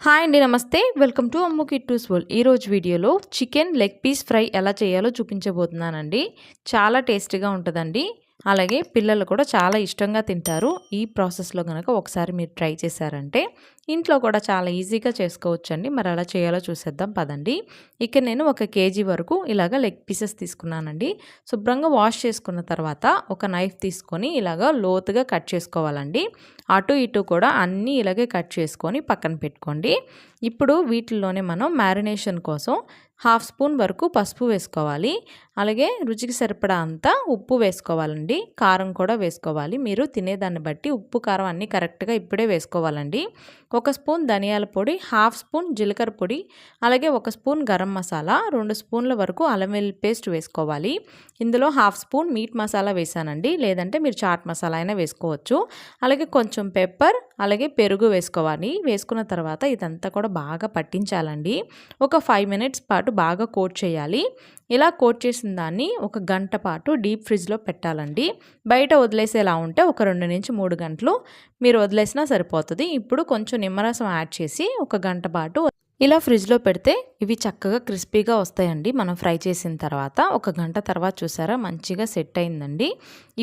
Hi అండి, నమస్తే. Welcome to Ammu Kittu's world. ఈరోజు వీడియోలో చికెన్ లెగ్ పీస్ ఫ్రై ఎలా చేయాలో చూపించబోతున్నానండి. చాలా టేస్టీగా ఉంటుందండి. అలాగే పిల్లలు కూడా చాలా ఇష్టంగా తింటారు. ఈ ప్రాసెస్లో కనుక ఒకసారి మీరు ట్రై చేశారంటే ఇంట్లో కూడా చాలా ఈజీగా చేసుకోవచ్చండి. మరి అలా చేయాలో చూసేద్దాం పదండి. ఇక్కడ నేను 1 కేజీ వరకు ఇలాగ లెగ్ పీసెస్ తీసుకున్నానండి. శుభ్రంగా వాష్ చేసుకున్న తర్వాత ఒక నైఫ్ తీసుకొని ఇలాగ లోతుగా కట్ చేసుకోవాలండి. అటు ఇటు కూడా అన్నీ ఇలాగే కట్ చేసుకొని పక్కన పెట్టుకోండి. ఇప్పుడు వీటిల్లోనే మనం మ్యారినేషన్ కోసం 1/2 స్పూన్ వరకు పసుపు వేసుకోవాలి. అలాగే రుచికి సరిపడా అంత ఉప్పు వేసుకోవాలండి. కారం కూడా వేసుకోవాలి. మీరు తినేదాన్ని బట్టి ఉప్పు కారం అన్నీ కరెక్ట్గా ఇప్పుడే వేసుకోవాలండి. 1 స్పూన్ ధనియాల పొడి, 1/2 స్పూన్ జీలకర్ర పొడి, అలాగే 1 స్పూన్ గరం మసాలా, 2 స్పూన్ల వరకు అల్లం వెల్లుల్లి పేస్ట్ వేసుకోవాలి. ఇందులో 1/2 స్పూన్ మీట్ మసాలా వేసానండి. లేదంటే మీరు చాట్ మసాలా అయినా వేసుకోవచ్చు. అలాగే కొంచెం పెప్పర్, అలాగే పెరుగు వేసుకోవాలి. వేసుకున్న తర్వాత ఇదంతా కూడా బాగా పట్టించాలండి. ఒక 5 మినిట్స్ పాటు బాగా కోట్ చేయాలి. ఇలా కోట్ చేసిన దాన్ని 1 గంట పాటు డీప్ ఫ్రిడ్జ్లో పెట్టాలండి. బయట వదిలేసేలా ఉంటే ఒక 2 నుంచి 3 గంటలు మీరు వదిలేసినా సరిపోతుంది. ఇప్పుడు కొంచెం నిమ్మరసం యాడ్ చేసి 1 గంట పాటు ఇలా ఫ్రిడ్జ్లో పెడితే ఇవి చక్కగా క్రిస్పీగా వస్తాయండి. మనం ఫ్రై చేసిన తర్వాత 1 గంట తర్వాత చూసారా మంచిగా సెట్ అయిందండి.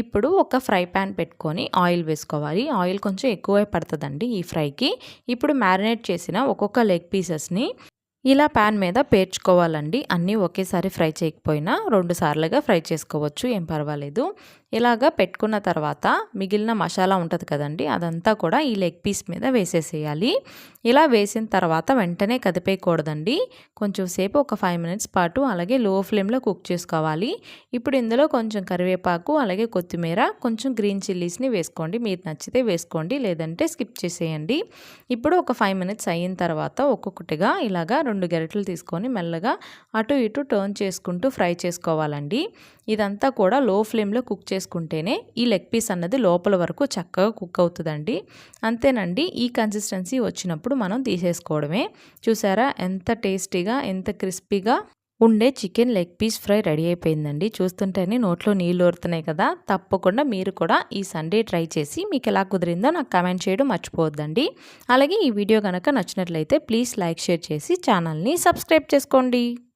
ఇప్పుడు ఒక ఫ్రై ప్యాన్ పెట్టుకొని ఆయిల్ వేసుకోవాలి. ఆయిల్ కొంచెం ఎక్కువే పడుతుందండి ఈ ఫ్రైకి. ఇప్పుడు మ్యారినేట్ చేసిన ఒక్కొక్క లెగ్ పీసెస్ని ఇలా ప్యాన్ మీద పేర్చుకోవాలండి. అన్నీ ఒకేసారి ఫ్రై చేయకపోయినా 2 సార్లుగా ఫ్రై చేసుకోవచ్చు, ఏం పర్వాలేదు. ఇలాగా పెట్టుకున్న తర్వాత మిగిలిన మసాలా ఉంటుంది కదండి, అదంతా కూడా ఈ లెగ్ పీస్ మీద వేసేసేయాలి. ఇలా వేసిన తర్వాత వెంటనే కదిపేయకూడదండి. కొంచెం సేపు ఒక 5 మినిట్స్ పాటు అలాగే లో ఫ్లేమ్లో కుక్ చేసుకోవాలి. ఇప్పుడు ఇందులో కొంచెం కరివేపాకు, అలాగే కొత్తిమీర, కొంచెం గ్రీన్ చిల్లీస్ని వేసుకోండి. మీరు నచ్చితే వేసుకోండి, లేదంటే స్కిప్ చేసేయండి. ఇప్పుడు ఒక 5 మినిట్స్ అయిన తర్వాత ఒక్కొక్కటిగా ఇలాగా 2 గరిటెలు తీసుకొని మెల్లగా అటు ఇటు టర్న్ చేసుకుంటూ ఫ్రై చేసుకోవాలండి. ఇదంతా కూడా లో ఫ్లేమ్లో కుక్ చేసుకుంటేనే ఈ లెగ్ పీస్ అన్నది లోపల వరకు చక్కగా కుక్ అవుతుందండి. అంతేనండి. ఈ కన్సిస్టెన్సీ వచ్చినప్పుడు మనం తీసేసుకోవడమే. చూసారా ఎంత టేస్టీగా, ఎంత క్రిస్పీగా ఉండే chicken leg piece fry ready అయిపోయిందండి. చూస్తుంటేనే నోట్లో నీళ్ళు ఊరుతున్నాయి కదా. తప్పకుండా మీరు కూడా ఈ సండే ట్రై చేసి మీకు ఎలా కుదిరిందో నాకు కామెంట్ చేయడం మర్చిపోవద్దండి. అలాగే ఈ వీడియో కనుక నచ్చినట్లయితే ప్లీజ్ లైక్, షేర్ చేసి ఛానల్ని సబ్స్క్రైబ్ చేసుకోండి.